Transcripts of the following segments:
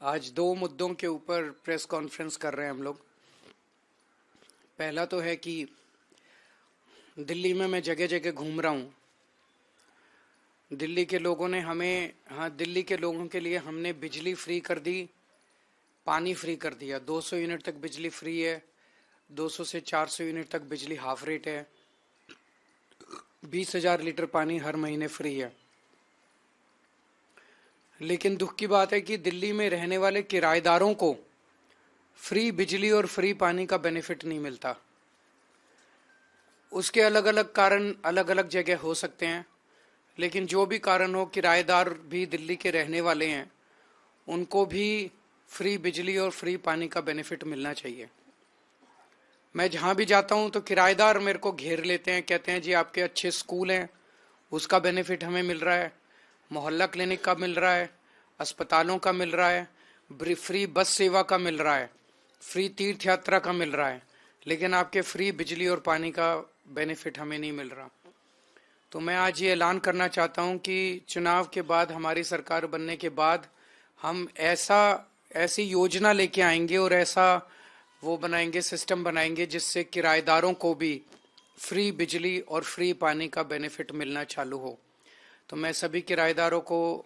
आज दो मुद्दों के ऊपर प्रेस कॉन्फ्रेंस कर रहे हैं हम लोग। पहला तो है कि दिल्ली में मैं जगह जगह घूम रहा हूँ। दिल्ली के लोगों ने दिल्ली के लोगों के लिए हमने बिजली फ्री कर दी, पानी फ्री कर दिया। 200 यूनिट तक बिजली फ्री है, 200 से 400 यूनिट तक बिजली हाफ रेट है, 20,000 लीटर पानी हर महीने फ्री है। लेकिन दुख की बात है कि दिल्ली में रहने वाले किराएदारों को फ्री बिजली और फ्री पानी का बेनिफिट नहीं मिलता। उसके अलग अलग कारण अलग अलग जगह हो सकते हैं, लेकिन जो भी कारण हो, किराएदार भी दिल्ली के रहने वाले हैं, उनको भी फ्री बिजली और फ्री पानी का बेनिफिट मिलना चाहिए। मैं जहाँ भी जाता हूँ तो किराएदार मेरे को घेर लेते हैं, कहते हैं जी आपके अच्छे स्कूल हैं, उसका बेनिफिट हमें मिल रहा है, मोहल्ला क्लिनिक का मिल रहा है, अस्पतालों का मिल रहा है, फ्री बस सेवा का मिल रहा है, फ्री तीर्थ यात्रा का मिल रहा है, लेकिन आपके फ्री बिजली और पानी का बेनिफिट हमें नहीं मिल रहा। तो मैं आज ये ऐलान करना चाहता हूँ कि चुनाव के बाद, हमारी सरकार बनने के बाद, हम ऐसी योजना लेके आएंगे और ऐसा वो बनाएंगे, सिस्टम बनाएंगे जिससे किराएदारों को भी फ्री बिजली और फ्री पानी का बेनिफिट मिलना चालू हो। तो मैं सभी किराएदारों को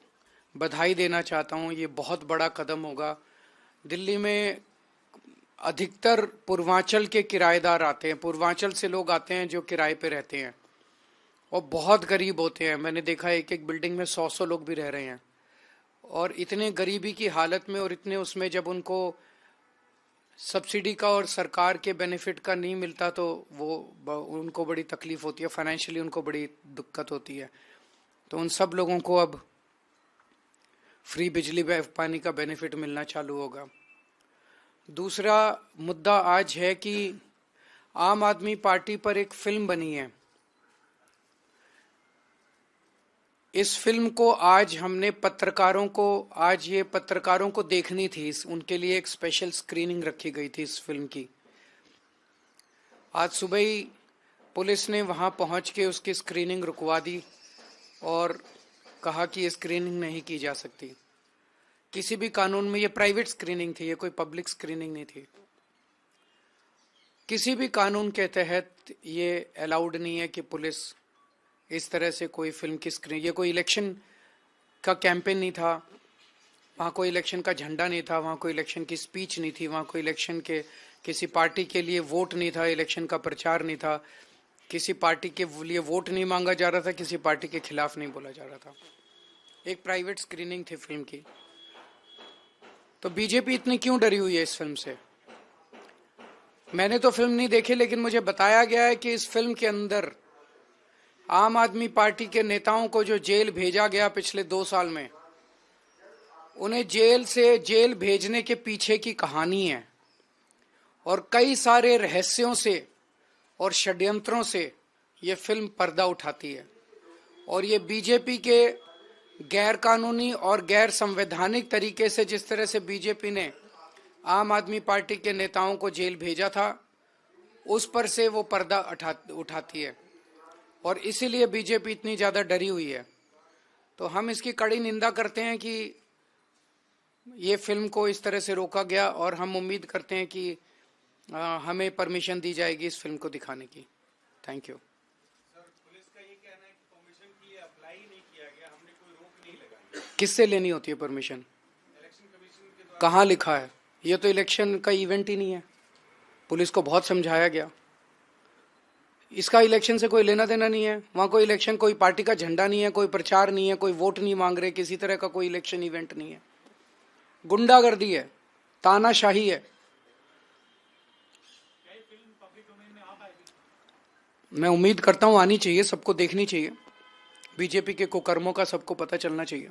बधाई देना चाहता हूँ। ये बहुत बड़ा कदम होगा। दिल्ली में अधिकतर पूर्वांचल के किराएदार आते हैं, पूर्वांचल से लोग आते हैं जो किराए पे रहते हैं, और बहुत गरीब होते हैं। मैंने देखा है एक एक बिल्डिंग में 100-100 लोग भी रह रहे हैं, और इतने गरीबी की हालत में और इतने उसमें जब उनको सब्सिडी का और सरकार के बेनिफिट का नहीं मिलता तो उनको बड़ी तकलीफ होती है, फाइनेंशियली उनको बड़ी दिक्कत होती है। तो उन सब लोगों को अब फ्री बिजली पानी का बेनिफिट मिलना चालू होगा। दूसरा मुद्दा आज है कि आम आदमी पार्टी पर एक फिल्म बनी है। इस फिल्म को आज ये पत्रकारों को देखनी थी, उनके लिए एक स्पेशल स्क्रीनिंग रखी गई थी इस फिल्म की। आज सुबह ही पुलिस ने वहां पहुंच के उसकी स्क्रीनिंग रुकवा दी और कहा कि ये स्क्रीनिंग नहीं की जा सकती। किसी भी कानून में, ये प्राइवेट स्क्रीनिंग थी, ये कोई पब्लिक स्क्रीनिंग नहीं थी। किसी भी कानून के तहत ये अलाउड नहीं है कि पुलिस इस तरह से कोई फिल्म की स्क्रीन। ये कोई इलेक्शन का कैंपेन नहीं था, वहाँ कोई इलेक्शन का झंडा नहीं था, वहाँ कोई इलेक्शन की स्पीच नहीं थी, वहाँ कोई इलेक्शन के किसी पार्टी के लिए वोट नहीं था, इलेक्शन का प्रचार नहीं था, किसी पार्टी के लिए वोट नहीं मांगा जा रहा था, किसी पार्टी के खिलाफ नहीं बोला जा रहा था। एक प्राइवेट स्क्रीनिंग थी फिल्म की। तो बीजेपी इतनी क्यों डरी हुई है इस फिल्म से? मैंने तो फिल्म नहीं देखी, लेकिन मुझे बताया गया है कि इस फिल्म के अंदर आम आदमी पार्टी के नेताओं को जो जेल भेजा गया पिछले 2 साल में, उन्हें जेल भेजने के पीछे की कहानी है, और कई सारे रहस्यों से और षड्यंत्रों से ये फिल्म पर्दा उठाती है। और ये बीजेपी के गैर कानूनी और गैर संवैधानिक तरीके से, जिस तरह से बीजेपी ने आम आदमी पार्टी के नेताओं को जेल भेजा था, उस पर से वो पर्दा उठाती है, और इसीलिए बीजेपी इतनी ज्यादा डरी हुई है। तो हम इसकी कड़ी निंदा करते हैं कि ये फिल्म को इस तरह से रोका गया, और हम उम्मीद करते हैं कि हमें परमिशन दी जाएगी इस फिल्म को दिखाने की। Thank you. पुलिस का ये कहना है कि परमिशन के लिए अप्लाई नहीं किया गया, हमने कोई रोक नहीं लगाई। किससे लेनी होती है परमिशन? इलेक्शन कमीशन के द्वारा। कहाँ लिखा है? ये तो इलेक्शन का इवेंट ही नहीं है। पुलिस को बहुत समझाया गया, इसका इलेक्शन से कोई लेना देना नहीं है। वहां कोई इलेक्शन, कोई पार्टी का झंडा नहीं है, कोई प्रचार नहीं है, कोई वोट नहीं मांग रहे, किसी तरह का कोई इलेक्शन इवेंट नहीं है। गुंडागर्दी है, तानाशाही है। मैं उम्मीद करता हूं आनी चाहिए, सबको देखनी चाहिए। बीजेपी के कुकर्मों का सबको पता चलना चाहिए।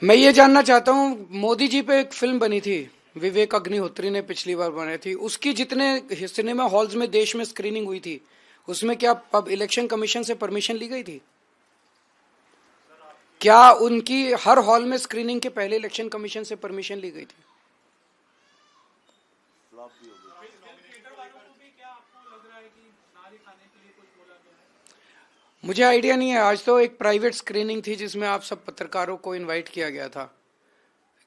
मैं ये जानना चाहता हूं, मोदी जी पे एक फिल्म बनी थी, विवेक अग्निहोत्री ने पिछली बार बनाई थी, उसकी जितने सिनेमा हॉल्स में देश में स्क्रीनिंग हुई थी, उसमें क्या अब इलेक्शन कमीशन से परमिशन ली गई थी? क्या उनकी हर हॉल में स्क्रीनिंग के पहले इलेक्शन कमीशन से परमिशन ली गई थी? मुझे आइडिया नहीं है, आज तो एक प्राइवेट स्क्रीनिंग थी जिसमें आप सब पत्रकारों को इनवाइट किया गया था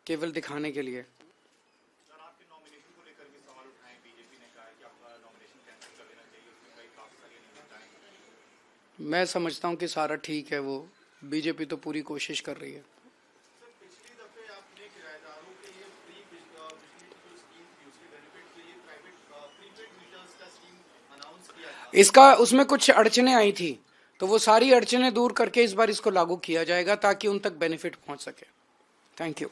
केवल दिखाने के लिए। सर आपके नॉमिनेशन को लेकर भी सवाल उठाए, बीजेपी ने कहा है कि आपका नॉमिनेशन कैंसिल कर देना चाहिए, उसमें कई काफी सारी अनियमितताएं हैं। मैं समझता हूँ कि सारा ठीक है, वो बीजेपी तो पूरी कोशिश कर रही है। सर पिछली दफे आपने किराएदारों के लिए फ्री बिजली की जो स्कीम थी उसके बेनिफिट के लिए प्राइवेट प्रीपेड मीटर्स का स्कीम अनाउंस किया था। इसका उसमें कुछ अड़चने आई थी, तो वो सारी अड़चने दूर करके इस बार इसको लागू किया जाएगा ताकि उन तक बेनिफिट पहुंच सके। Thank you.